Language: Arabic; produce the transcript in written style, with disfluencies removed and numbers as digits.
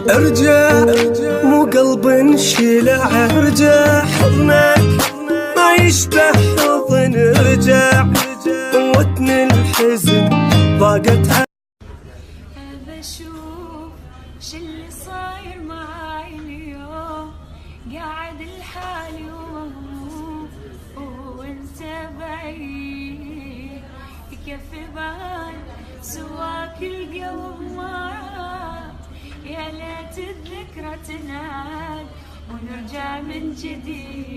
ارجع مو قلب انشلع، ارجع حضنك ما يشبه حضن، ارجع قوتني الحزن ضاقت. بشوف شاللي صاير معاي اليوم، قاعد لحالي ومهموم وانت بعيد، يكفي بال سواك القلب معاك، يا ليت الذكرى تنعاد ونرجع من جديد.